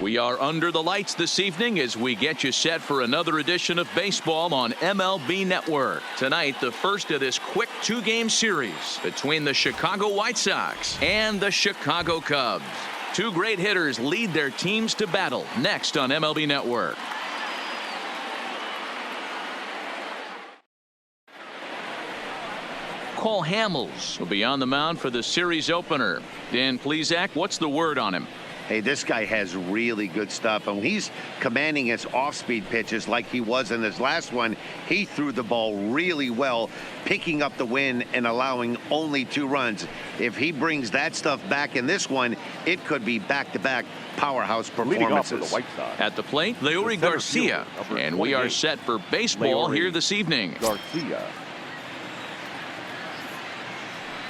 We are under the lights this evening as we get you set for another edition of baseball on MLB Network. Tonight, the first of this quick two-game series between the Chicago White Sox and the Chicago Cubs. Two great hitters lead their teams to battle next on MLB Network. Cole Hamels will be on the mound for the series opener. Dan Plesac, what's the word on him? Hey, this guy has really good stuff, and when he's commanding his off-speed pitches like he was in his last one, he threw the ball really well, picking up the win and allowing only 2 runs. If he brings that stuff back in this one, it could be back-to-back powerhouse performances. The White Sox. At the plate, Leury Garcia, and we are set for baseball here this evening. Garcia.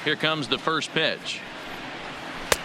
Here comes the first pitch.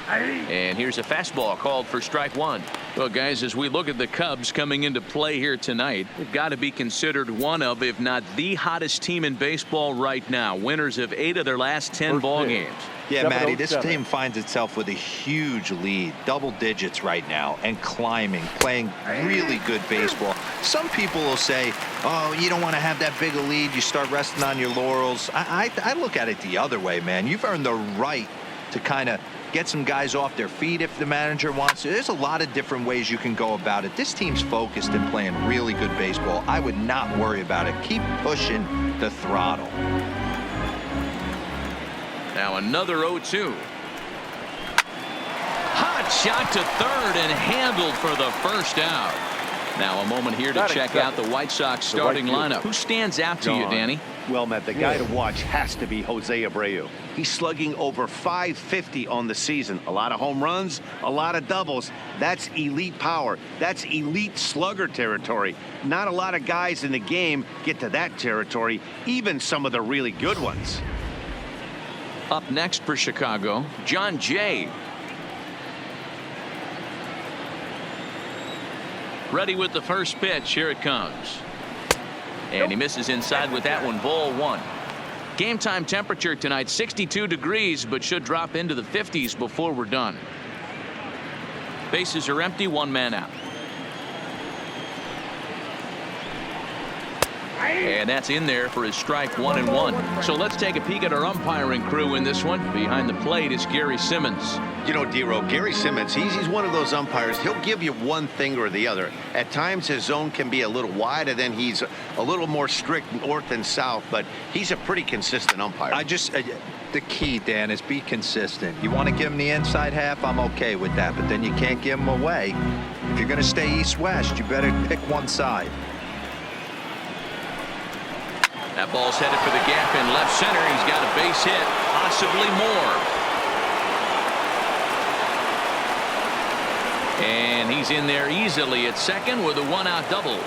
And here's a fastball called for strike one. Well, guys, as we look at the Cubs coming into play here tonight, they've got to be considered one of, if not the hottest team in baseball right now. Winners of 8 of their last 10 ball games. Yeah, Matty, this team finds itself with a huge lead, double digits right now, and climbing, playing really good baseball. Some people will say, oh, you don't want to have that big a lead. You start resting on your laurels. I look at it the other way, man. You've earned the right to kind of get some guys off their feet if the manager wants to. There's a lot of different ways you can go about it. This team's focused and playing really good baseball. I would not worry about it. Keep pushing the throttle. Now another 0-2. Hot shot to third and handled for the first out. Now a moment here to check out the White Sox starting lineup. Who stands out to you, Danny? Well, Matt, the guy to watch has to be Jose Abreu. He's slugging over .550 on the season. A lot of home runs, a lot of doubles. That's elite power. That's elite slugger territory. Not a lot of guys in the game get to that territory, even some of the really good ones. Up next for Chicago, John Jay. Ready with the first pitch. Here it comes. And he misses inside with that one. Ball 1. Game time temperature tonight 62 degrees, but should drop into the 50s before we're done. Bases are empty, 1 man out. And that's in there for his strike 1-1. So let's take a peek at our umpiring crew in this one. Behind the plate is Gary Simmons. You know, Dero, Gary Simmons, he's one of those umpires. He'll give you one thing or the other. At times his zone can be a little wide, and then he's a little more strict north and south, but he's a pretty consistent umpire. The key, Dan, is be consistent. You want to give him the inside half, I'm okay with that, but then you can't give him away. If you're going to stay east-west, you better pick one side. That ball's headed for the gap in left center. He's got a base hit, possibly more. And he's in there easily at second with a 1-out double.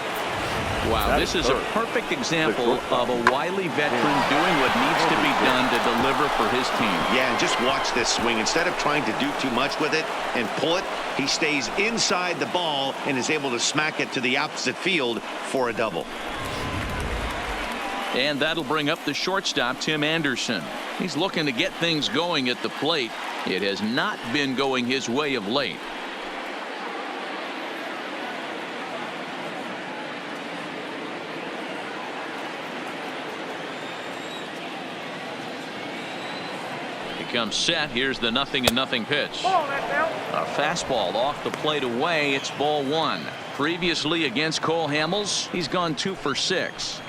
Wow, this is a perfect example of a wily veteran doing what needs to be done to deliver for his team. Yeah, and just watch this swing. Instead of trying to do too much with it and pull it, he stays inside the ball and is able to smack it to the opposite field for a double. And that'll bring up the shortstop, Tim Anderson. He's looking to get things going at the plate. It has not been going his way of late. He comes set. Here's the 0-0 pitch. A fastball off the plate away. It's ball 1. Previously against Cole Hamels, he's gone 2 for 6.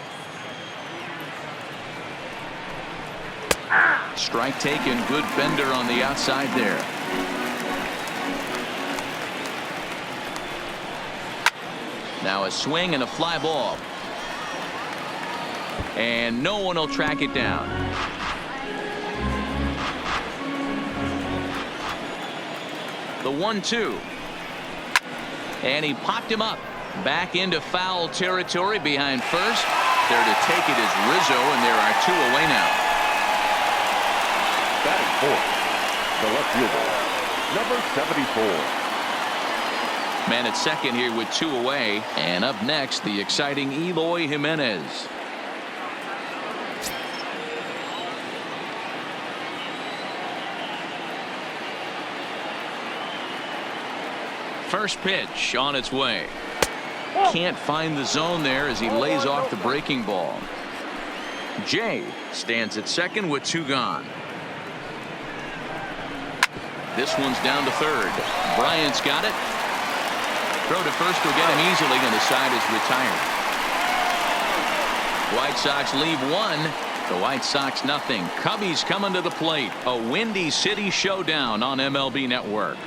Strike taken. Good bender on the outside there. Now a swing and a fly ball. And no one will track it down. The 1-2. And he popped him up. Back into foul territory behind first. There to take it is Rizzo, and there are 2 away now. Batting fourth, the left fielder, number 74. Man at second here with 2 away. And up next, the exciting Eloy Jimenez. First pitch on its way. Can't find the zone there as he lays off the breaking ball. Jay stands at second with 2 gone. This one's down to third. Bryant's got it. Throw to first will get him easily, and the side is retired. White Sox leave 1. The White Sox nothing. Cubbies coming to the plate. A Windy City showdown on MLB Network.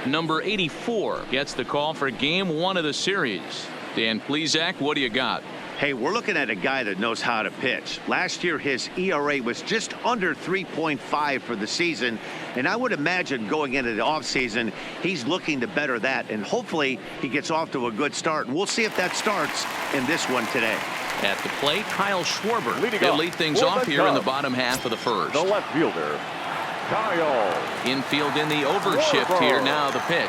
Number 84 gets the call for game 1 of the series. Dan Plesac, what do you got? Hey, we're looking at a guy that knows how to pitch. Last year, his ERA was just under 3.5 for the season. And I would imagine going into the offseason, he's looking to better that. And hopefully he gets off to a good start. And we'll see if that starts in this one today. At the plate, Kyle Schwarber. He'll lead things off here in the bottom half of the first. The left fielder, Kyle. Infield in the overshift here. Now the pitch.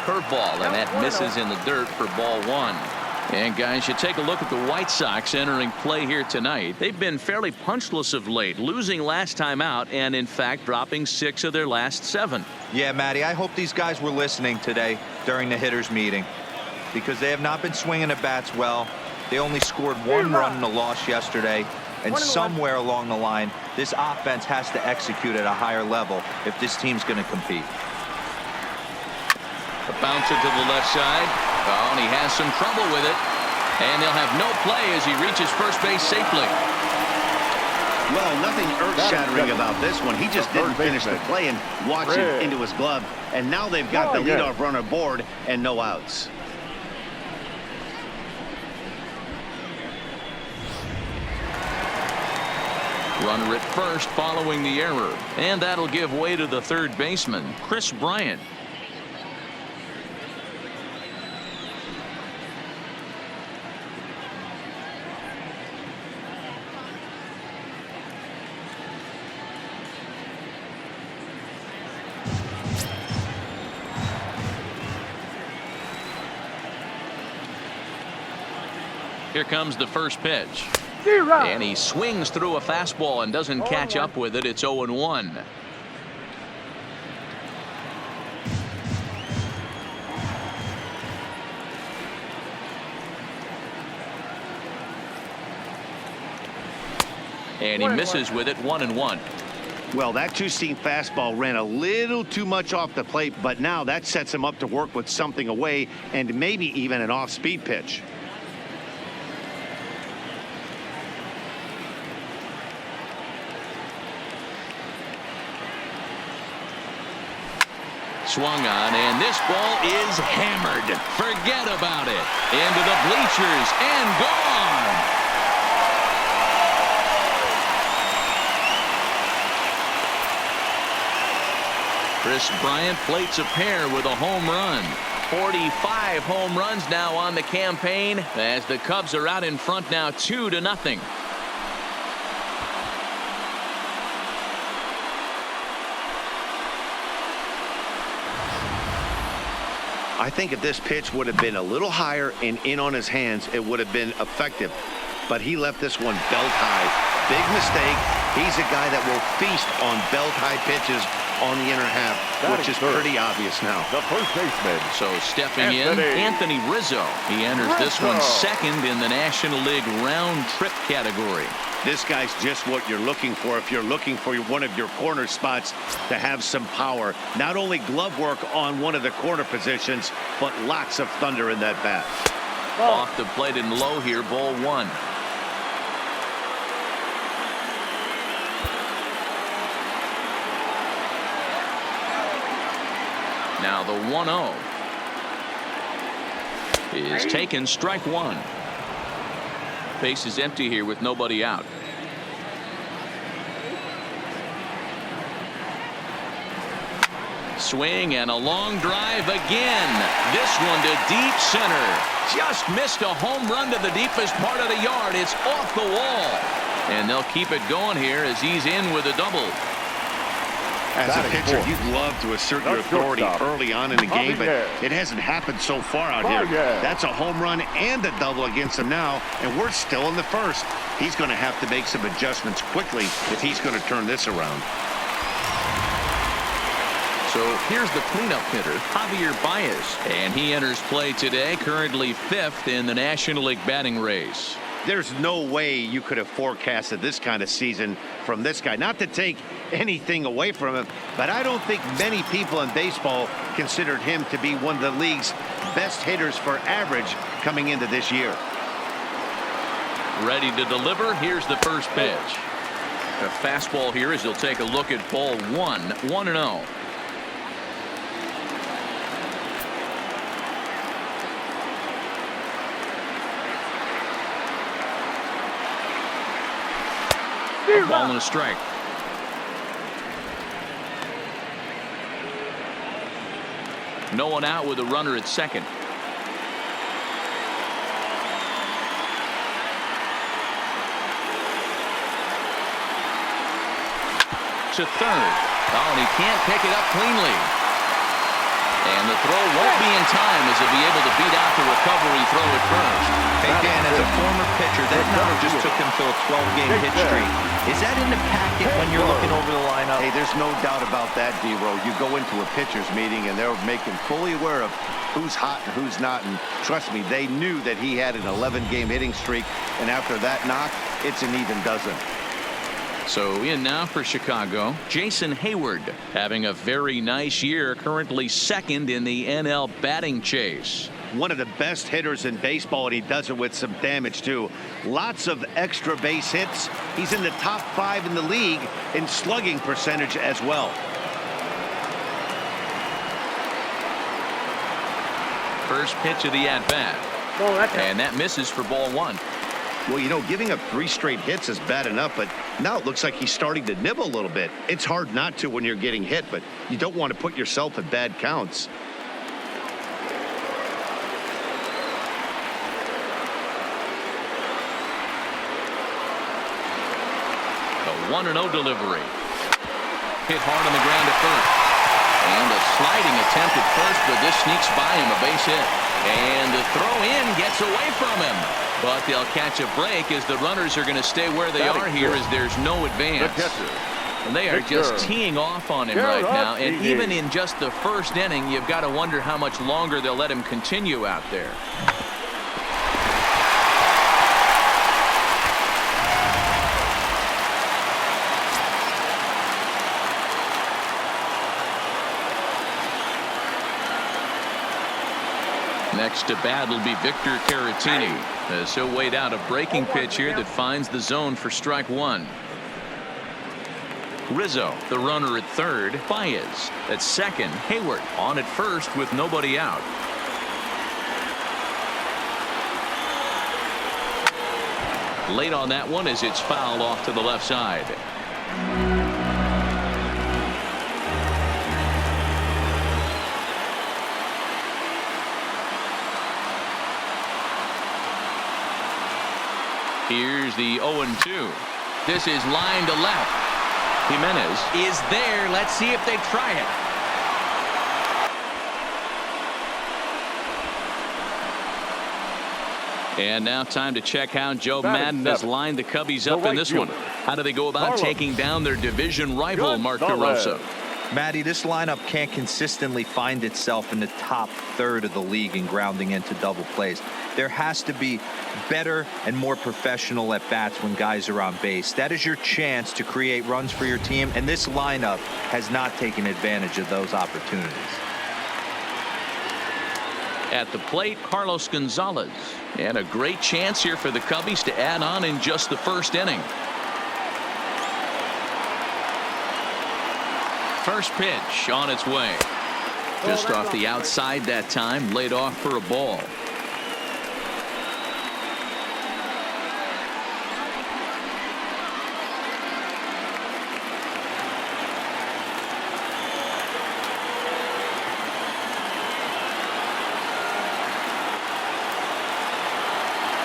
Curveball, and that misses in the dirt for ball 1. And guys, you take a look at the White Sox entering play here tonight. They've been fairly punchless of late, losing last time out and in fact dropping 6 of their last 7. Yeah, Matty, I hope these guys were listening today during the hitters meeting, because they have not been swinging the bats well. They only scored 1 run in the loss yesterday, and somewhere along the line this offense has to execute at a higher level if this team's going to compete. A bouncer to the left side. Oh, and he has some trouble with it. And they'll have no play as he reaches first base safely. Well, nothing earth-shattering about this one. He just didn't finish the play and watch it into his glove. And now they've got the leadoff runner aboard and no outs. Runner at first following the error. And that'll give way to the third baseman, Chris Bryant. Here comes the first pitch. And he swings through a fastball and doesn't catch up with it. It's 0-1. And he misses with it. 1-1. Well, that 2-seam fastball ran a little too much off the plate, but now that sets him up to work with something away and maybe even an off-speed pitch. Swung on, and this ball is hammered. Forget about it. Into the bleachers and gone. Chris Bryant plates a pair with a home run. 45 home runs now on the campaign as the Cubs are out in front now 2-0. I think if this pitch would have been a little higher and in on his hands, it would have been effective. But he left this one belt high. Big mistake. He's a guy that will feast on belt high pitches on the inner half, which is pretty obvious now. The first baseman. So stepping in, Anthony Rizzo. He enters this one second in the National League round trip category. This guy's just what you're looking for if you're looking for one of your corner spots to have some power. Not only glove work on one of the corner positions, but lots of thunder in that bat. Off the plate and low here, ball 1. Now the 1-0 is taken, strike 1. Base is empty here with nobody out. Swing and a long drive again. This one to deep center. Just missed a home run to the deepest part of the yard. It's off the wall. And they'll keep it going here as he's in with a double. As a Batting pitcher, fourth. you'd love to assert The your authority shortstop, early on in the game, but Javier. it hasn't happened so far out here. Javier. That's a home run and a double against him now, and we're still in the first. He's going to have to make some adjustments quickly if he's going to turn this around. So here's the cleanup hitter, Javier Baez, and he enters play today, currently 5th in the National League batting race. There's no way you could have forecasted this kind of season from this guy. Not to take anything away from him, but I don't think many people in baseball considered him to be one of the league's best hitters for average coming into this year. Ready to deliver. Here's the first pitch. A fastball here as he'll take a look at ball 1-0. A ball and a strike. No one out with a runner at second. To third. Oh, and he can't pick it up cleanly. And the throw won't be in time as he'll be able to beat out the recovery throw at first. Hey, Dan, as a former pitcher, that knock just took him to a 12-game hit streak. Is that in the packet when you're looking over the lineup? Hey, there's no doubt about that, D-Row. You go into a pitcher's meeting, and they're making fully aware of who's hot and who's not. And trust me, they knew that he had an 11-game hitting streak. And after that knock, it's an even dozen. So in now for Chicago, Jason Hayward having a very nice year, currently 2nd in the NL batting chase. One of the best hitters in baseball, and he does it with some damage too. Lots of extra base hits. He's in the top 5 in the league in slugging percentage as well. First pitch of the at-bat. And that misses for ball 1. Well, you know, giving up 3 straight hits is bad enough, but now it looks like he's starting to nibble a little bit. It's hard not to when you're getting hit, but you don't want to put yourself at bad counts. A 1-0 delivery. Hit hard on the ground at first. And a sliding attempt at first, but this sneaks by him, a base hit. And the throw in gets away from him. But they'll catch a break as the runners are going to stay where they are here as there's no advance. And they are just teeing off on him right now. And even in just the first inning, you've got to wonder how much longer they'll let him continue out there. Next to bat will be Victor Caratini as he'll wait out a breaking pitch here that finds the zone for strike 1. Rizzo, the runner at third. Baez at second. Hayward on at first with nobody out. Late on that one as it's fouled off to the left side. Here's the 0-2. This is line to left. Jimenez is there. Let's see if they try it. And now time to check how Joe Madden has lined the Cubbies up in this one. How do they go about taking down their division rival, Mark DeRosa? Matty, this lineup can't consistently find itself in the top third of the league in grounding into double plays. There has to be better and more professional at bats when guys are on base. That is your chance to create runs for your team, and this lineup has not taken advantage of those opportunities. At the plate, Carlos Gonzalez. And a great chance here for the Cubbies to add on in just the first inning. First pitch on its way. Just off the outside that time, laid off for a ball.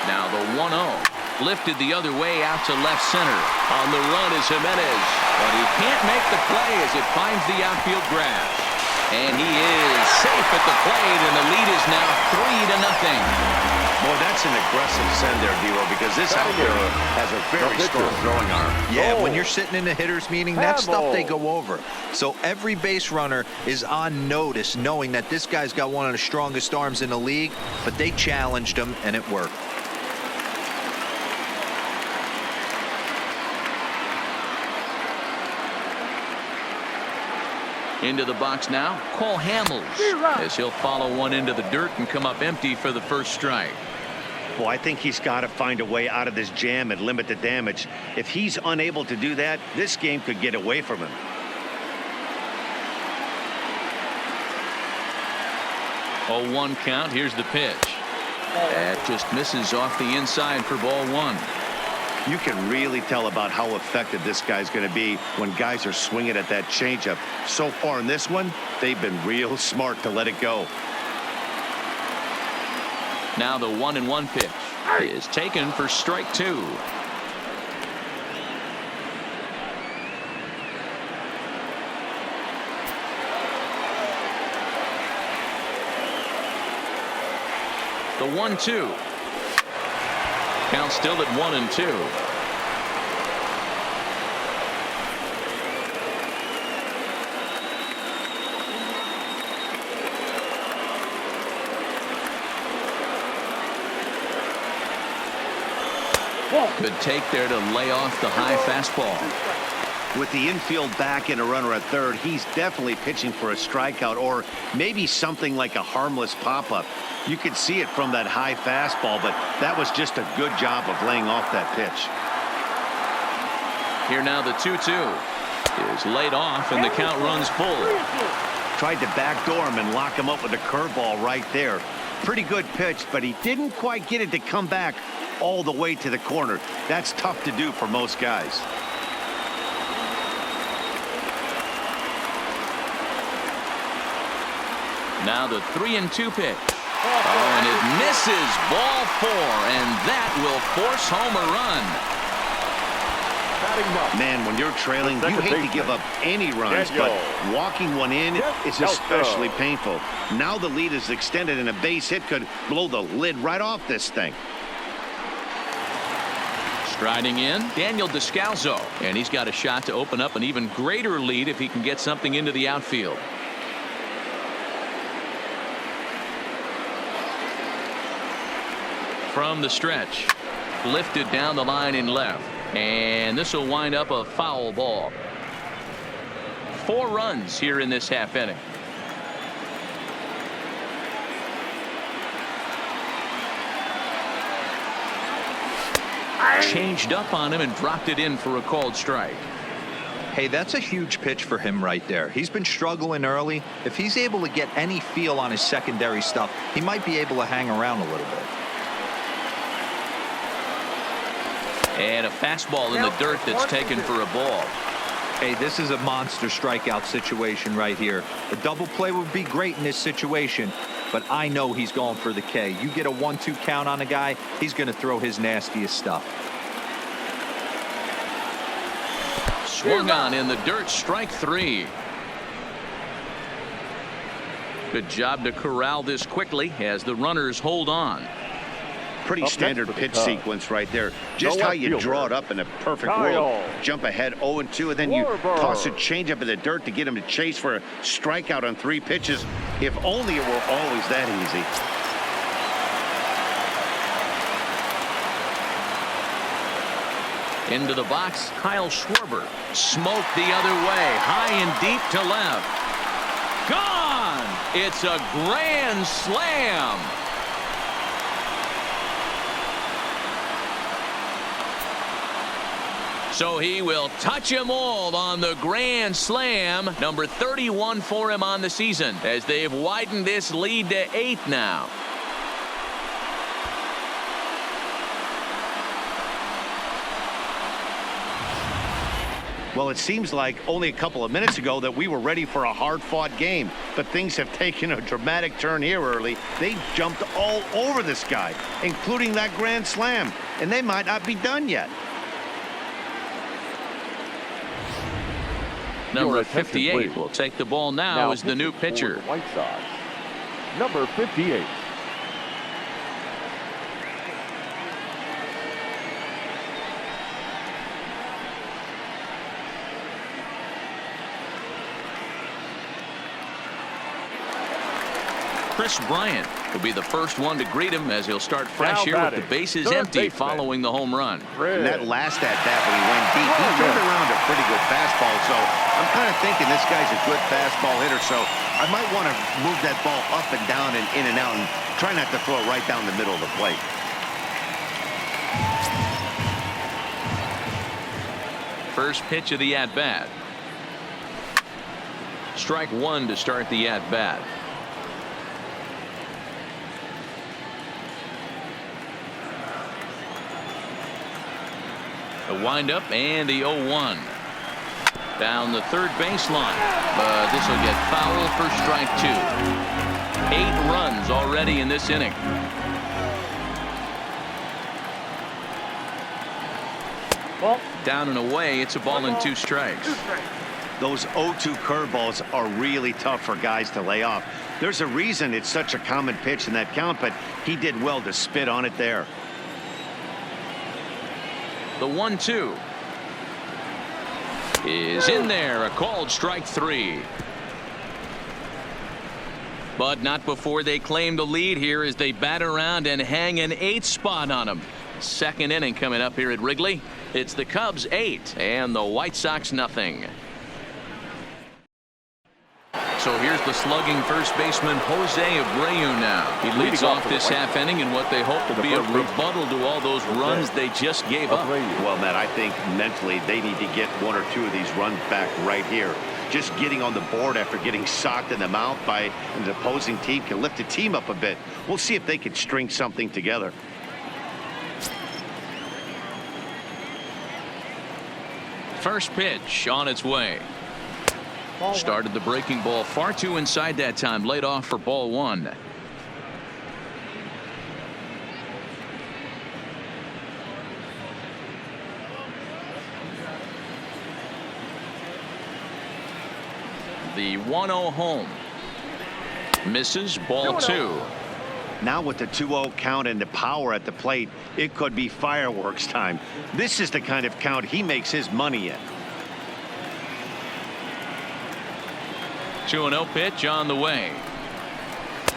Now the 1-0. Lifted the other way out to left center. On the run is Jimenez. But he can't make the play as it finds the outfield grass. And he is safe at the plate, and the lead is now 3-0. Boy, that's an aggressive send there, D-Roll, because this outfielder has a very strong throwing arm. Yeah, when you're sitting in a hitter's meeting, that's stuff they go over. So every base runner is on notice, knowing that this guy's got one of the strongest arms in the league, but they challenged him, and it worked. Into the box now, Cole Hamels, as he'll follow one into the dirt and come up empty for the first strike. Well, I think he's got to find a way out of this jam and limit the damage. If he's unable to do that, this game could get away from him. Oh, 1 count. Here's the pitch. That just misses off the inside for ball 1. You can really tell about how effective this guy's going to be when guys are swinging at that changeup. So far in this one, they've been real smart to let it go. Now the 1-1 pitch is taken for strike 2. The 1-2. Count still at 1-2. Good take there to lay off the high fastball. With the infield back and a runner at third, he's definitely pitching for a strikeout or maybe something like a harmless pop-up. You could see it from that high fastball, but that was just a good job of laying off that pitch. Here now the 2-2 is laid off, and the count runs full. Tried to backdoor him and lock him up with a curveball right there. Pretty good pitch, but he didn't quite get it to come back all the way to the corner. That's tough to do for most guys. Now the 3-2 pitch. Oh, and it misses ball 4, and that will force home a run. Man, when you're trailing, you hate to give up any runs, but walking one in is especially painful. Now the lead is extended, and a base hit could blow the lid right off this thing. Striding in, Daniel Descalzo, and he's got a shot to open up an even greater lead if he can get something into the outfield. From the stretch, lifted down the line in left, and this will wind up a foul ball. 4 runs here in this half inning. Changed up on him and dropped it in for a called strike. Hey, that's a huge pitch for him right there. He's been struggling early. If he's able to get any feel on his secondary stuff, he might be able to hang around a little bit. And a fastball in the dirt that's taken for a ball. Hey, this is a monster strikeout situation right here. A double play would be great in this situation, but I know he's going for the K. You get a 1-2 count on a guy, he's going to throw his nastiest stuff. Swung on in the dirt, strike 3. Good job to corral this quickly as the runners hold on. Pretty standard pitch sequence right there. Just how you draw it up in a perfect world. Jump ahead 0-2, and then you toss a changeup in the dirt to get him to chase for a strikeout on 3 pitches. If only it were always that easy. Into the box, Kyle Schwarber. Smoked the other way, high and deep to left. Gone! It's a grand slam. So he will touch them all on the grand slam. Number 31 for him on the season as they've widened this lead to 8 now. Well, it seems like only a couple of minutes ago that we were ready for a hard-fought game, but things have taken a dramatic turn here early. They jumped all over this guy, including that grand slam. and they might not be done yet. Number 58 will take the ball now as the new pitcher. The White Sox, number 58. Chris Bryant will be the first one to greet him as he'll start fresh Now here with batting, the bases third empty baseman. following the home run. And that last at bat when he went deep, he turned around a pretty good fastball. So I'm kind of thinking this guy's a good fastball hitter. So I might want to move that ball up and down and in and out and try not to throw it right down the middle of the plate. First pitch of the at-bat. Strike one to start the at-bat. The windup and the 0-1. Down the third baseline. But this will get foul for strike two. 8 runs already in this inning. Down and away, it's a ball and 2 strikes. Those 0-2 curveballs are really tough for guys to lay off. There's a reason it's such a common pitch in that count, but he did well to spit on it there. The 1-2 is in there, a called strike 3. But not before they claim the lead here as they bat around and hang an 8th spot on them. Second inning coming up here at Wrigley. It's the Cubs 8 and the White Sox nothing. So here's the slugging first baseman Jose Abreu now. He leads off this half inning in what they hope will be a rebuttal to all those runs they just gave up. Well, Matt, I think mentally they need to get 1 or 2 of these runs back right here. Just getting on the board after getting socked in the mouth by an opposing team can lift the team up a bit. We'll see if they can string something together. First pitch on its way. Started the breaking ball far too inside that time. Laid off for ball 1. The 1-0 home. Misses, ball 2. Now with the 2-0 count and the power at the plate, it could be fireworks time. This is the kind of count he makes his money in. 2-0 pitch on the way.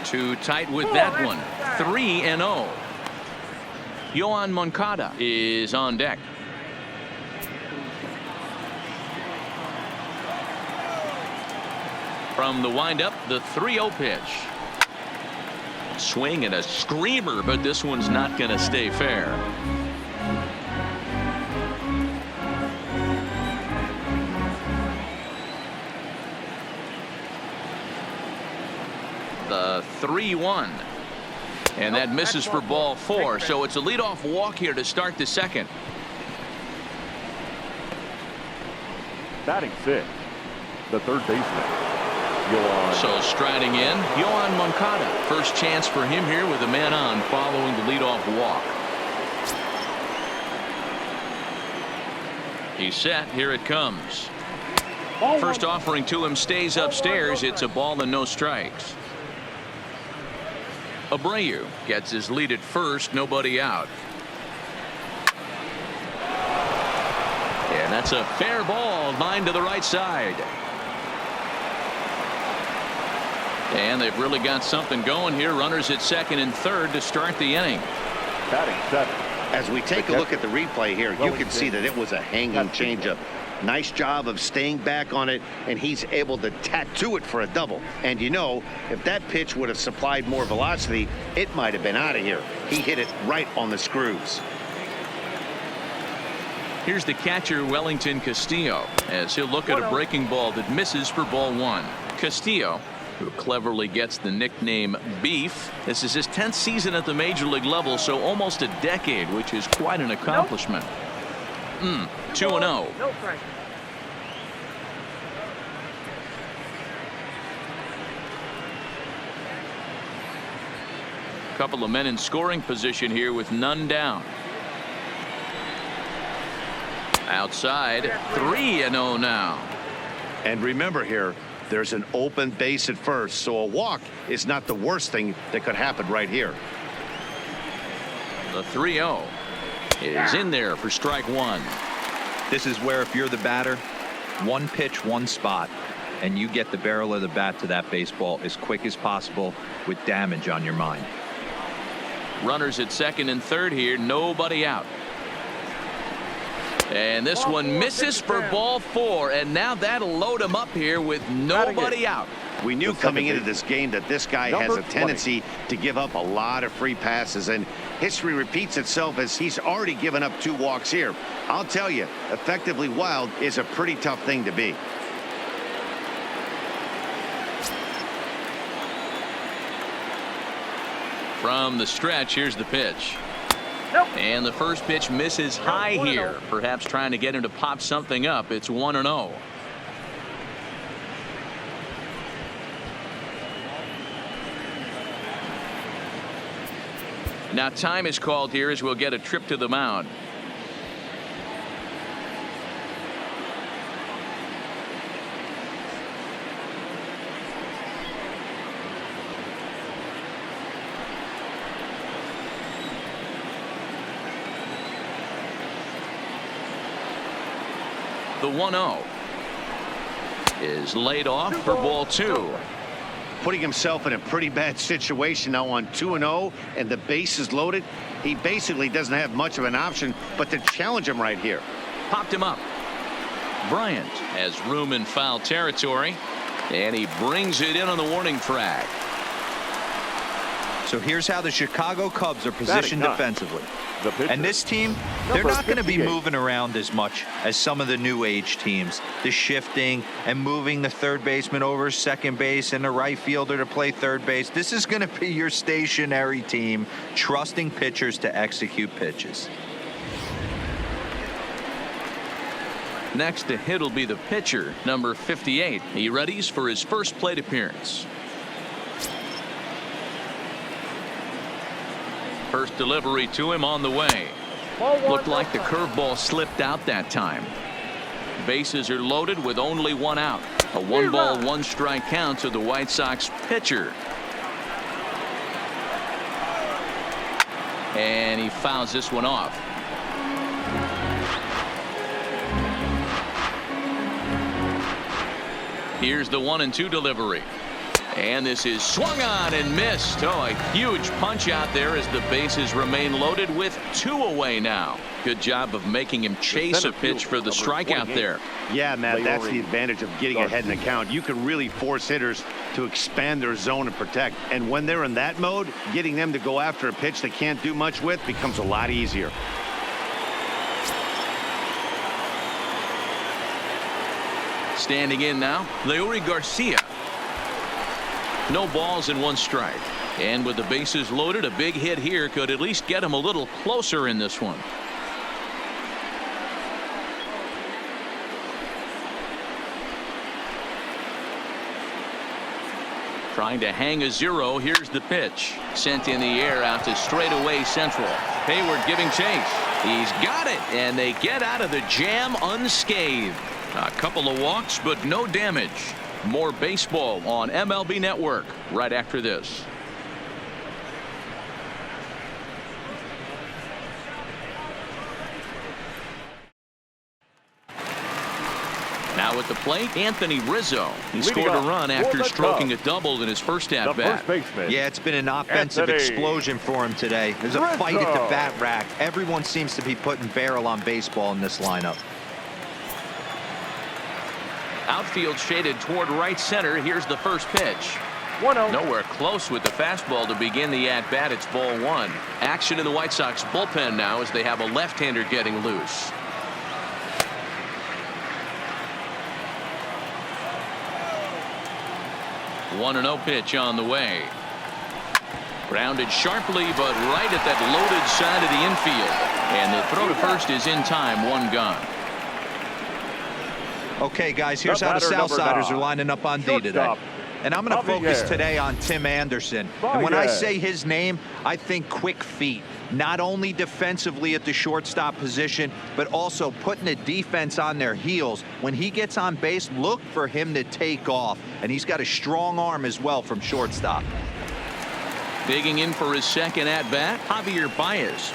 Too tight with that one. 3-0. Yohan Moncada is on deck. From the windup, the 3-0 pitch. Swing and a screamer, but this one's not going to stay fair. The 3-1. And that misses for ball 4. So it's a leadoff walk here to start the second. Batting 6th, the third baseman. So striding in, Yohan Moncada. First chance for him here with a man on following the leadoff walk. He's set. Here it comes. First offering to him stays upstairs. It's a ball and no strikes. Abreu gets his lead at first. Nobody out. And that's a fair ball. Line to the right side. And they've really got something going here. Runners at second and third to start the inning. Batting 7. As we take a look at the replay here, you can see that it was a hanging changeup. Nice job of staying back on it, and he's able to tattoo it for a double. And you know, if that pitch would have supplied more velocity, it might have been out of here. He hit it right on the screws. Here's the catcher, Wellington Castillo, as he'll look at a breaking ball that misses for ball 1. Castillo, who cleverly gets the nickname Beef. This is his 10th season at the major league level, so almost a decade, which is quite an accomplishment. 2-0. Couple of men in scoring position here with none down. Outside, 3-0 now. And remember here, there's an open base at first, so a walk is not the worst thing that could happen right here. The 3-0 is in there for strike one. This is where if you're the batter, one pitch, one spot, and you get the barrel of the bat to that baseball as quick as possible with damage on your mind. Runners at second and third here, nobody out. And this one misses for ball 4, and now that'll load him up here with nobody out. We knew coming into this game that this guy has a tendency to give up a lot of free passes, and history repeats itself as he's already given up 2 walks here. I'll tell you, effectively wild is a pretty tough thing to be. From the stretch, here's the pitch. And the first pitch misses high here, perhaps trying to get him to pop something up. It's 1-0. Now time is called here as we'll get a trip to the mound. The 1-0 is laid off for ball 2. Putting himself in a pretty bad situation now on 2-0 and the base is loaded. He basically doesn't have much of an option but to challenge him right here. Popped him up. Bryant has room in foul territory, and he brings it in on the warning track. So here's how the Chicago Cubs are positioned defensively. And this team, they're not going to be moving around as much as some of the new age teams. The shifting and moving the third baseman over second base and the right fielder to play third base. This is going to be your stationary team, trusting pitchers to execute pitches. Next to hit will be the pitcher, number 58. He readies for his first plate appearance. First delivery to him on the way. Looked like the curveball slipped out that time. Bases are loaded with only 1 out. A 1-ball, 1-strike count to the White Sox pitcher. And he fouls this one off. Here's the 1-2 delivery. And this is swung on and missed. Oh, a huge punch out there as the bases remain loaded with 2 away now. Good job of making him chase a pitch for the strikeout there. Yeah, Matt, that's the advantage of getting ahead in the count. You can really force hitters to expand their zone and protect. And when they're in that mode, getting them to go after a pitch they can't do much with becomes a lot easier. Standing in now, Leury Garcia. No balls and 1 strike. And with the bases loaded, a big hit here could at least get him a little closer in this one. Trying to hang a 0. Here's the pitch. Sent in the air out to straightaway central. Hayward giving chase. He's got it, and they get out of the jam unscathed. A couple of walks, but no damage. More baseball on MLB Network right after this. Now at the plate, Anthony Rizzo. He scored a run after stroking a double in his first at-bat. Yeah, it's been an offensive explosion for him today. There's a fight at the bat rack. Everyone seems to be putting barrel on baseball in this lineup. Outfield shaded toward right center. Here's the first pitch. 1-0. Nowhere close with the fastball to begin the at-bat. It's ball 1. Action in the White Sox bullpen now as they have a left-hander getting loose. One 1-0 pitch on the way. Grounded sharply, but right at that loaded side of the infield. And the throw to first is in time. 1 gone. Okay, guys, here's how the Southsiders are lining up on D today. And I'm going to focus today on Tim Anderson. And when I say his name, I think quick feet. not only defensively at the shortstop position, but also putting the defense on their heels. When he gets on base, look for him to take off. And he's got a strong arm as well from shortstop. Digging in for his second at-bat, Javier Baez.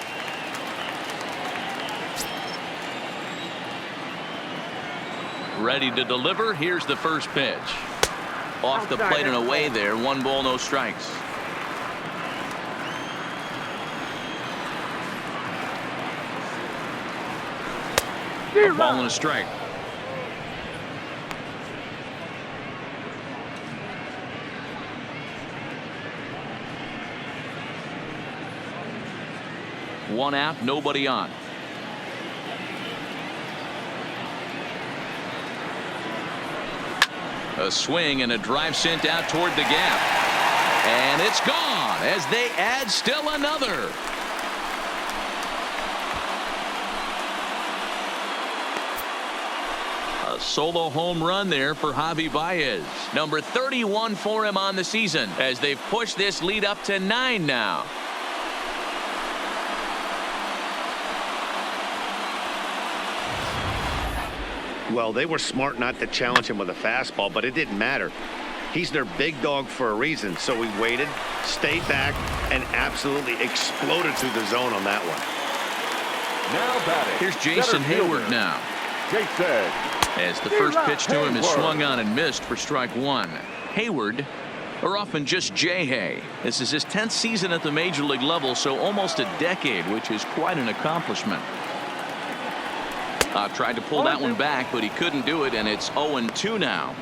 Ready to deliver. Here's the first pitch. Off the plate and away there. 1 ball, no strikes. A ball and a strike. One out, nobody on. A swing and a drive sent out toward the gap. And it's gone as they add still another. A solo home run there for Javi Baez. Number 31 for him on the season as they've pushed this lead up to 9 now. Well, they were smart not to challenge him with a fastball, but it didn't matter. He's their big dog for a reason, so he waited, stayed back, and absolutely exploded through the zone on that one. Now batting. Here's Jason Hayward now. Jason. As the first pitch to him is swung on and missed for strike 1. Hayward, or often just J-Hay. This is his 10th season at the major league level, so almost a decade, which is quite an accomplishment. Tried to pull that one back, but he couldn't do it, and it's 0-2 now.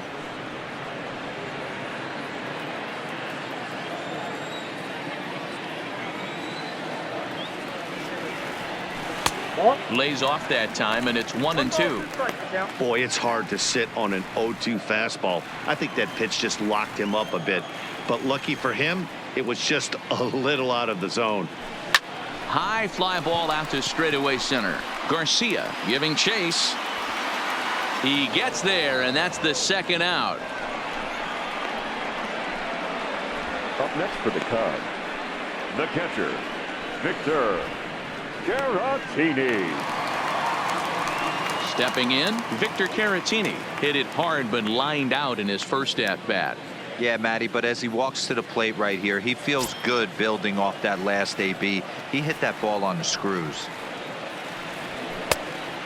Lays off that time, and it's 1-2. Boy, it's hard to sit on an 0-2 fastball. I think that pitch just locked him up a bit. But lucky for him, it was just a little out of the zone. High fly ball out to straightaway center. Garcia giving chase. He gets there, and that's the second out. Up next for the Cubs, the catcher, Victor Caratini. Stepping in, Victor Caratini hit it hard but lined out in his first at-bat. Yeah, Matty, but as he walks to the plate right here, he feels good building off that last AB. He hit that ball on the screws.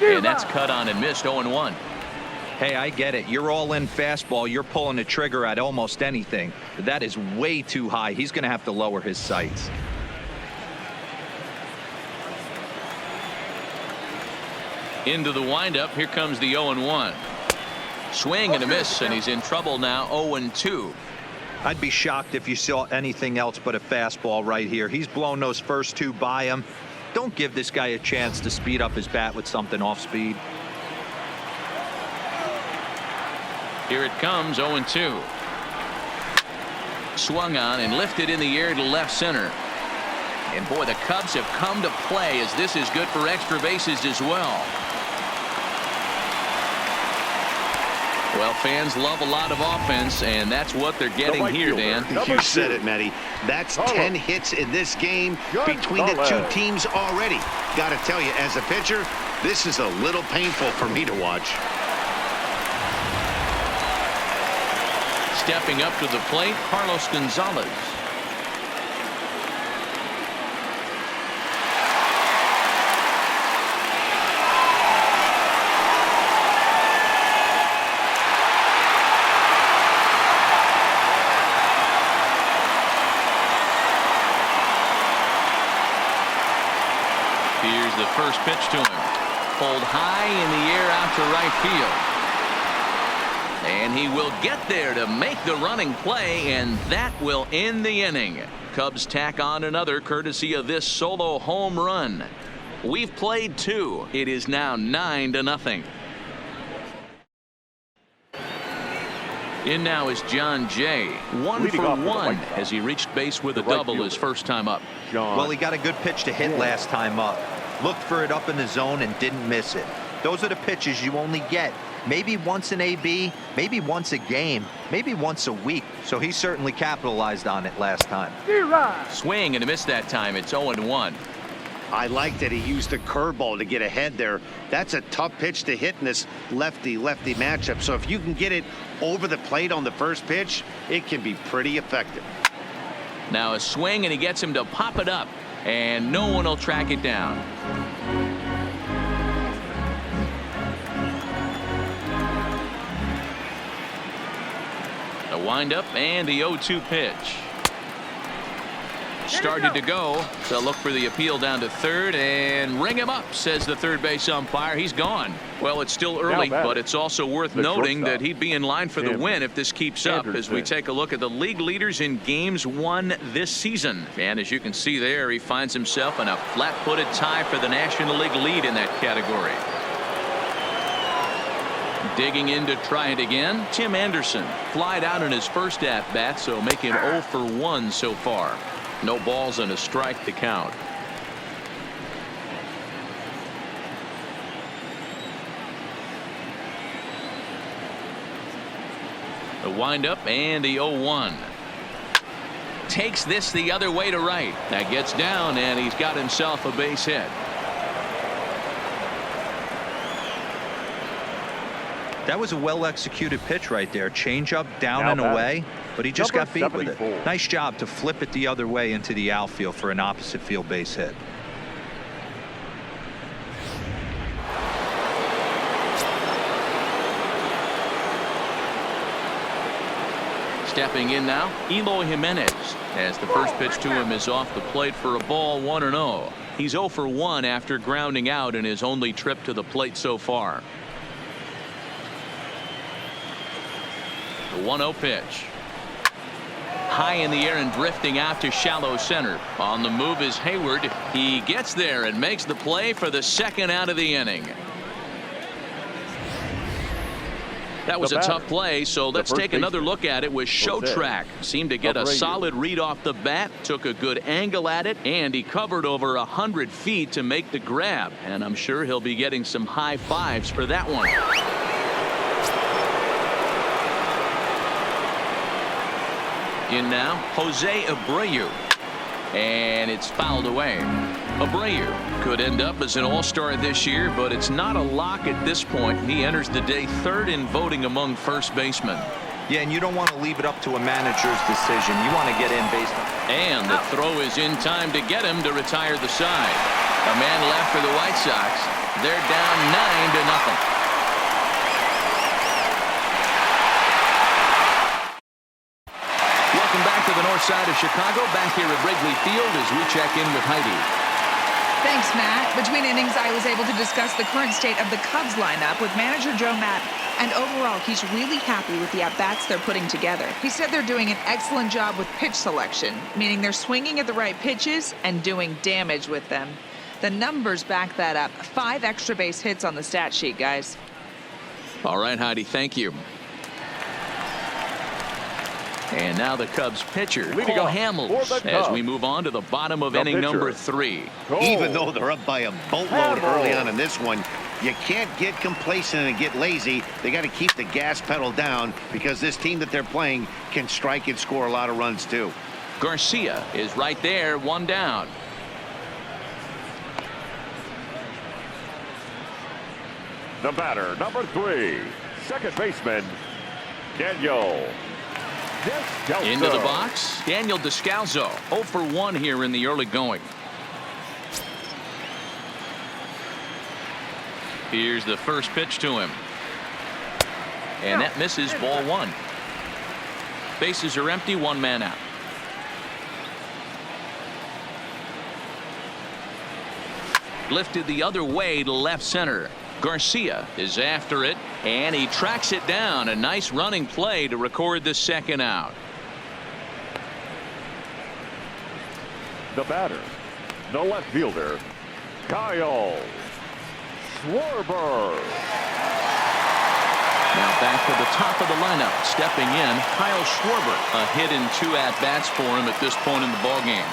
And that's cut on and missed. 0-1. Hey, I get it. You're all in fastball. You're pulling the trigger at almost anything. But that is way too high. He's going to have to lower his sights. Into the windup. Here comes the 0-1. Swing and a miss, and he's in trouble now. 0-2. I'd be shocked if you saw anything else but a fastball right here. He's blown those first 2 by him. Don't give this guy a chance to speed up his bat with something off speed. Here it comes. 0-2. Swung on and lifted in the air to left center. And boy, the Cubs have come to play as this is good for extra bases as well. Well, fans love a lot of offense, and that's what they're getting here, Dan. You said it, Matty. That's 10 hits in this game between the 2 teams already. Got to tell you, as a pitcher, this is a little painful for me to watch. Stepping up to the plate, Carlos Gonzalez. Here's the first pitch to him. Pulled high in the air out to right field. And he will get there to make the running play, and that will end the inning. Cubs tack on another courtesy of this solo home run. We've played 2. It is now 9-0. In now is John Jay. 1 for 1 as he reached base with a double his first time up. Well, he got a good pitch to hit last time up. Looked for it up in the zone and didn't miss it. Those are the pitches you only get maybe once an AB, maybe once a game, maybe once a week. So he certainly capitalized on it last time. Swing and a miss that time. It's 0-1. I like that he used the curveball to get ahead there. That's a tough pitch to hit in this lefty-lefty matchup. So if you can get it over the plate on the first pitch, it can be pretty effective. Now a swing, and he gets him to pop it up, and no one will track it down. The windup and the 0-2 pitch. Started to go. They'll look for the appeal down to third and ring him up, says the third base umpire. He's gone. Well, it's still early, but it's also worth noting that he'd be in line for the win if this keeps up as we take a look at the league leaders in games won this season. And as you can see there, he finds himself in a flat-footed tie for the National League lead in that category. Digging in to try it again, Tim Anderson. Flied out in his first at-bat, so make him 0 for 1 so far. No balls and a strike to count. The windup and the 0-1. Takes this the other way to right. That gets down, and he's got himself a base hit. That was a well-executed pitch right there. Change-up down and away, but he just got beat with it. Nice job to flip it the other way into the outfield for an opposite field base hit. Stepping in now, Eloy Jimenez, as the first pitch to him is off the plate for a ball, 1-0. He's 0 for 1 after grounding out in his only trip to the plate so far. The 1-0 pitch. High in the air and drifting out to shallow center. On the move is Hayward. He gets there and makes the play for the second out of the inning. That was a tough play, so let's take another look at it with Show Track. Seemed to get a solid read off the bat, took a good angle at it, and he covered over 100 feet to make the grab. And I'm sure he'll be getting some high fives for that one. In now, Jose Abreu, and it's fouled away. Abreu could end up as an all-star this year, but it's not a lock at this point. He enters the day third in voting among first basemen. Yeah, and you don't want to leave it up to a manager's decision. You want to get in based on. And the throw is in time to get him to retire the side. A man left for the White Sox. They're down 9-0. To the north side of Chicago, back here at Wrigley Field as we check in with Heidi. Thanks, Matt. Between innings, I was able to discuss the current state of the Cubs lineup with manager Joe Matt, and overall, he's really happy with the at-bats they're putting together. He said they're doing an excellent job with pitch selection, meaning they're swinging at the right pitches and doing damage with them. The numbers back that up. 5 extra base hits on the stat sheet, guys. All right, Heidi, thank you. And now the Cubs pitcher, Cole Hamels, as we move on to the bottom of inning number 3. Even though they're up by a boatload early on in this one, you can't get complacent and get lazy. They got to keep the gas pedal down because this team that they're playing can strike and score a lot of runs too. Garcia is right there, 1 down. The batter, number 3, second baseman, Daniel. Into the box, Daniel Descalso, 0 for 1 here in the early going. Here's the first pitch to him. And that misses, ball 1. Bases are empty, 1 man out. Lifted the other way to left center. Garcia is after it, and he tracks it down. A nice running play to record the second out. The batter, the left fielder, Kyle Schwarber. Now back to the top of the lineup. Stepping in, Kyle Schwarber. A hit in 2 at-bats for him at this point in the ballgame.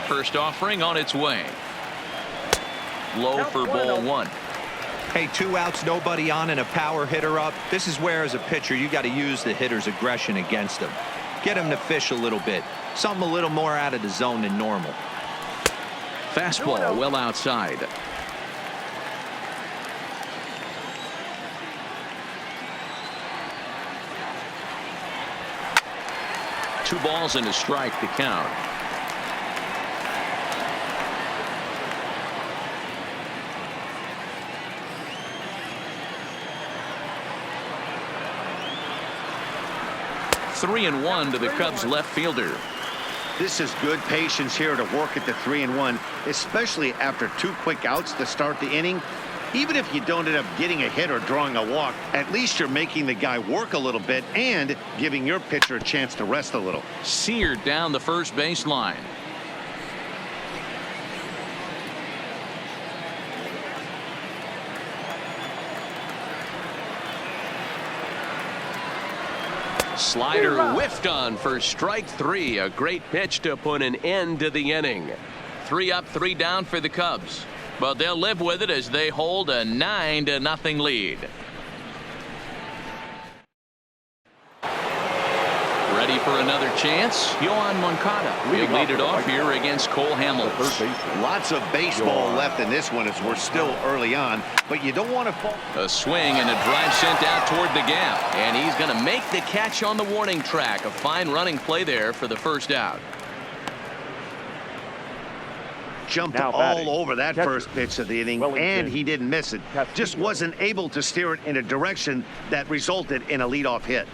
First offering on its way. Low for ball 1. Hey, 2 outs, nobody on, and a power hitter up. This is where, as a pitcher, you got to use the hitter's aggression against him. Get him to fish a little bit. Something a little more out of the zone than normal. Fastball well outside. Two balls and a strike to count. Three and one to the Cubs left fielder. This is good patience here to work at the 3-1, especially after two quick outs to start the inning. Even if you don't end up getting a hit or drawing a walk, at least you're making the guy work a little bit and giving your pitcher a chance to rest a little. Seared down the first baseline. Slider whiffed on for strike three. A great pitch to put an end to the inning. 3 up, 3 down for the Cubs. But they'll live with it as they hold a 9-0 lead. Ready for another chance? Yohan Moncada will lead it off here against Cole Hamels. Lots of baseball left in this one as we're still early on, but you don't want to fall. A swing and a drive sent out toward the gap, and he's going to make the catch on the warning track. A fine running play there for the first out. Jumped all over that first pitch of the inning, and he didn't miss it. Just wasn't able to steer it in a direction that resulted in a leadoff hit.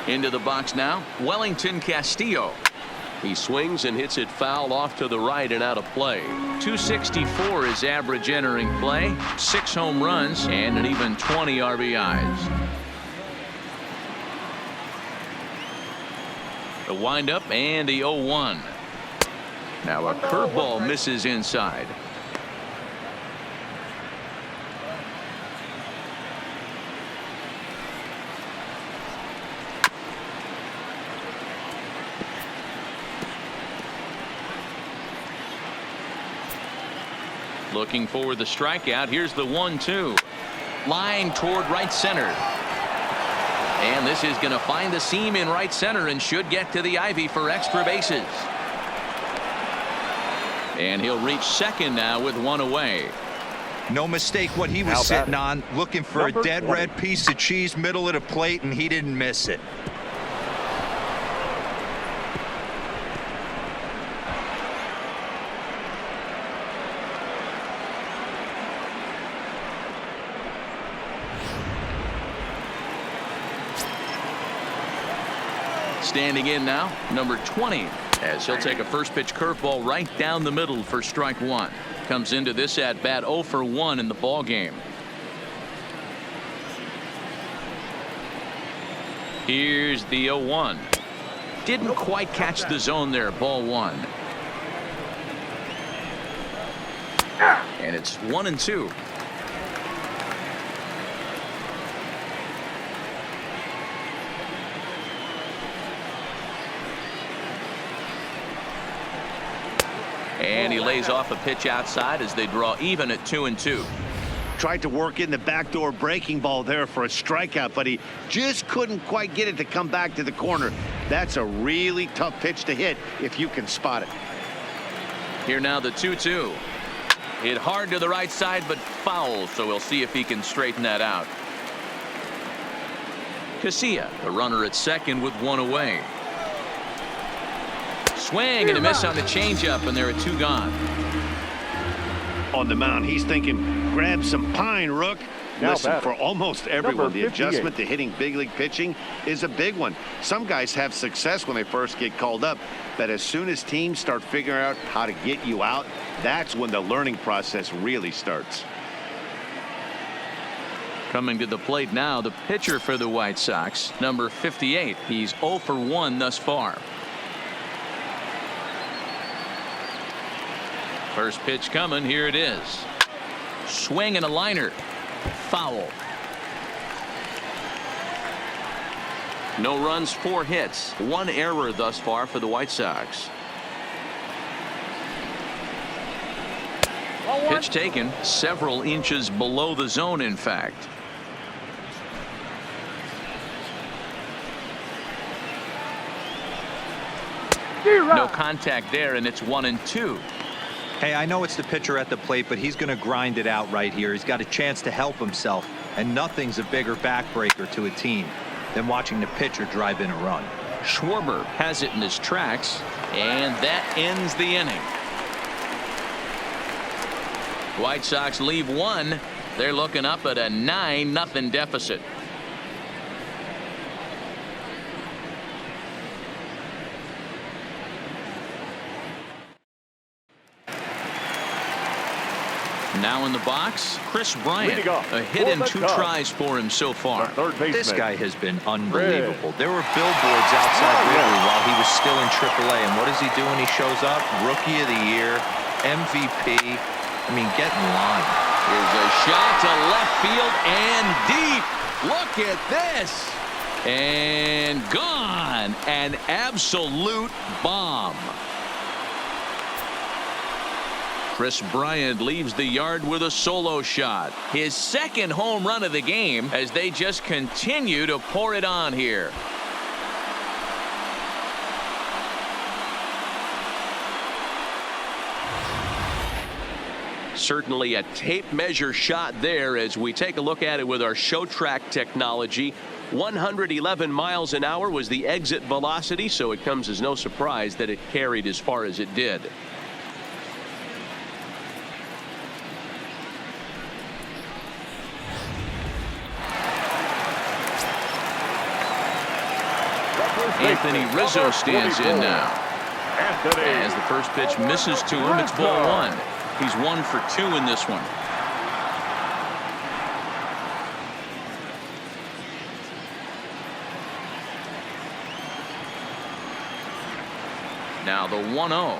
Into the box now, Wellington Castillo. He swings and hits it foul off to the right and out of play. 264 is average entering play, 6 home runs, and an even 20 RBIs. The windup and the 0-1. Now a curveball misses inside. Looking for the strikeout. Here's the 1-2. Line toward right center. And this is going to find the seam in right center and should get to the ivy for extra bases. And he'll reach second now with 1 away. No mistake what he was sitting on, looking for a dead red piece of cheese middle of the plate, and he didn't miss it. Standing in now, number 20, as he'll take a first pitch curveball right down the middle for strike 1. Comes into this at bat 0 for 1 in the ball game. Here's the 0-1. Didn't quite catch the zone there. Ball 1. And it's 1-2. And he lays off a pitch outside as they draw even at 2-2. Tried to work in the backdoor breaking ball there for a strikeout, but he just couldn't quite get it to come back to the corner. That's a really tough pitch to hit if you can spot it. Here now the 2-2. Hit hard to the right side, but foul, so we'll see if he can straighten that out. Casilla, the runner at second with 1 away. Swing and a miss on the changeup, and there are 2 gone. On the mound, he's thinking, grab some pine, Rook. Listen, for almost everyone, the adjustment to hitting big league pitching is a big one. Some guys have success when they first get called up, but as soon as teams start figuring out how to get you out, that's when the learning process really starts. Coming to the plate now, the pitcher for the White Sox, number 58. He's 0 for 1 thus far. First pitch coming. Here it is. Swing and a liner. Foul. No runs, 4 hits, 1 error thus far for the White Sox. Pitch taken several inches below the zone, in fact. No contact there, and it's 1-2. Hey, I know it's the pitcher at the plate, but he's going to grind it out right here. He's got a chance to help himself, and nothing's a bigger backbreaker to a team than watching the pitcher drive in a run. Schwarber has it in his tracks, and that ends the inning. White Sox leave one. They're looking up at a 9-0 deficit. Now in the box, Chris Bryant. A hit and 2 tries for him so far. This guy has been unbelievable. There were billboards outside Wrigley while he was still in AAA, and what does he do when he shows up? Rookie of the Year, MVP. I mean, get in line. Here's a shot to left field and deep. Look at this. And gone. An absolute bomb. Chris Bryant leaves the yard with a solo shot. His second home run of the game as they just continue to pour it on here. Certainly a tape measure shot there as we take a look at it with our show track technology. 111 miles an hour was the exit velocity, so it comes as no surprise that it carried as far as it did. Anthony Rizzo stands in now. As the first pitch misses to him, it's ball 1. He's 1 for 2 in this one. Now the 1-0.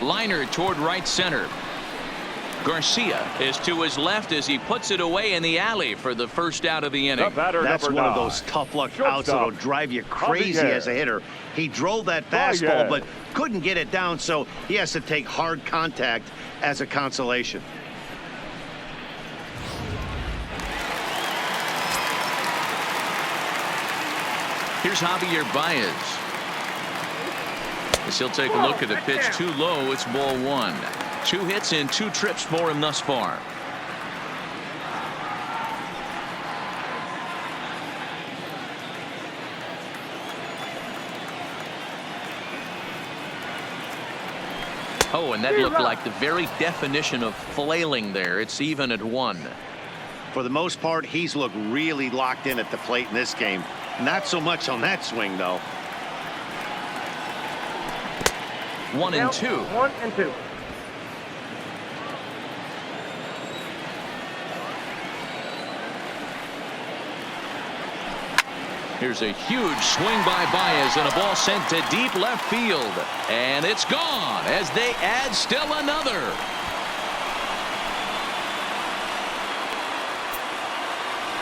Liner toward right center. Garcia is to his left as he puts it away in the alley for the first out of the inning. That's one of those tough luck outs that'll drive you crazy as a hitter. He drove that fastball but couldn't get it down, so he has to take hard contact as a consolation. Here's Javier Baez. As he'll take a look at the pitch too low, it's ball 1. 2 hits and 2 trips for him thus far. Oh, and that looked like the very definition of flailing there. It's even at 1. For the most part, he's looked really locked in at the plate in this game. Not so much on that swing, though. 1-2. 1-2. Here's a huge swing by Baez and a ball sent to deep left field. And it's gone as they add still another.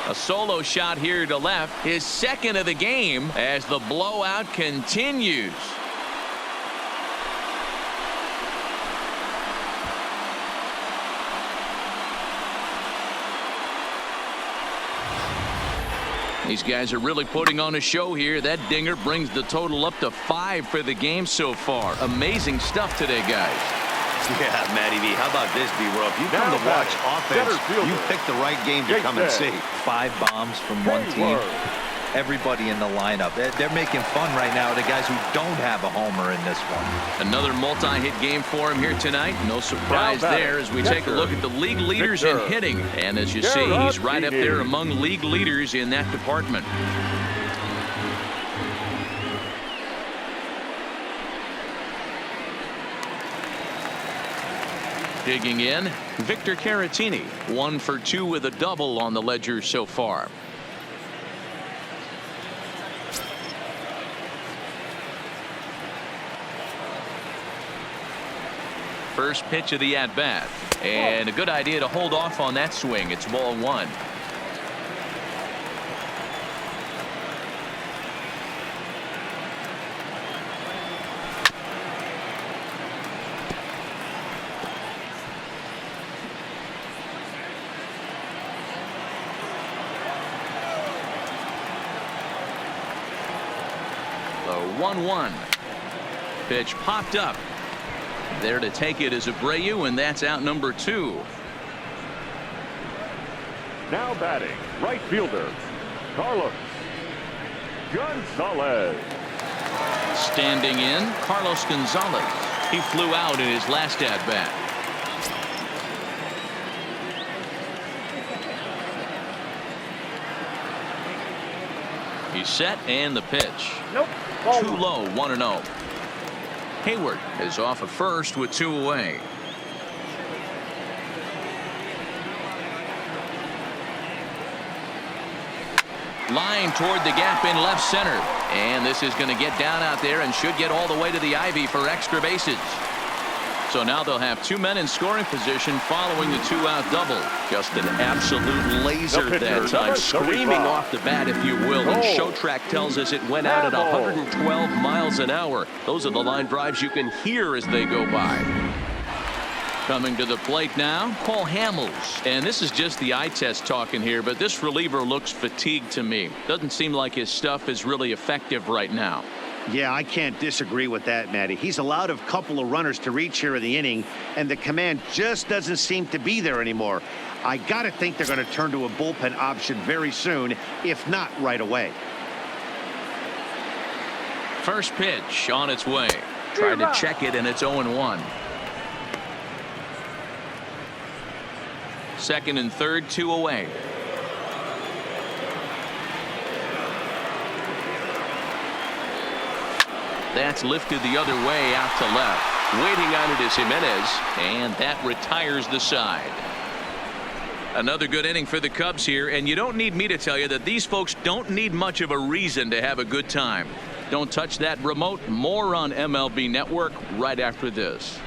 A solo shot here to left, his second of the game as the blowout continues. These guys are really putting on a show here. That dinger brings the total up to 5 for the game so far. Amazing stuff today, guys. Yeah, Matty V. How about this, B-Roll? If you come to watch offense, you pick the right game to come and see. 5 bombs from one team. Everybody in the lineup. They're making fun right now of the guys who don't have a homer in this one. Another multi-hit game for him here tonight. No surprise there as we take a look at the league leaders in hitting. And as you see, he's right up there among league leaders in that department. Digging in, Victor Caratini, 1 for 2 with a double on the ledger so far. First pitch of the at-bat, and a good idea to hold off on that swing. It's ball 1. The 1-1. Pitch popped up. There to take it is Abreu, and that's out number 2. Now batting, right fielder, Carlos Gonzalez. Standing in, Carlos Gonzalez. He flew out in his last at-bat. He's set, and the pitch. Nope. Too low, 1-0. Hayward is off at first with 2 away. Line toward the gap in left center. And this is going to get down out there and should get all the way to the ivy for extra bases. So now they'll have 2 men in scoring position following the 2-out double. Just an absolute laser that time, screaming off the bat, if you will. And Showtrack tells us it went out at 112 miles an hour. Those are the line drives you can hear as they go by. Coming to the plate now, Cole Hamels. And this is just the eye test talking here, but this reliever looks fatigued to me. Doesn't seem like his stuff is really effective right now. Yeah, I can't disagree with that, Matty. He's allowed a couple of runners to reach here in the inning, and the command just doesn't seem to be there anymore. I got to think they're going to turn to a bullpen option very soon, if not right away. First pitch on its way. Tried to check it, and it's 0-1. Second and third, 2 away. That's lifted the other way out to left. Waiting on it is Jimenez, and that retires the side. Another good inning for the Cubs here, and you don't need me to tell you that these folks don't need much of a reason to have a good time. Don't touch that remote. More on MLB Network right after this.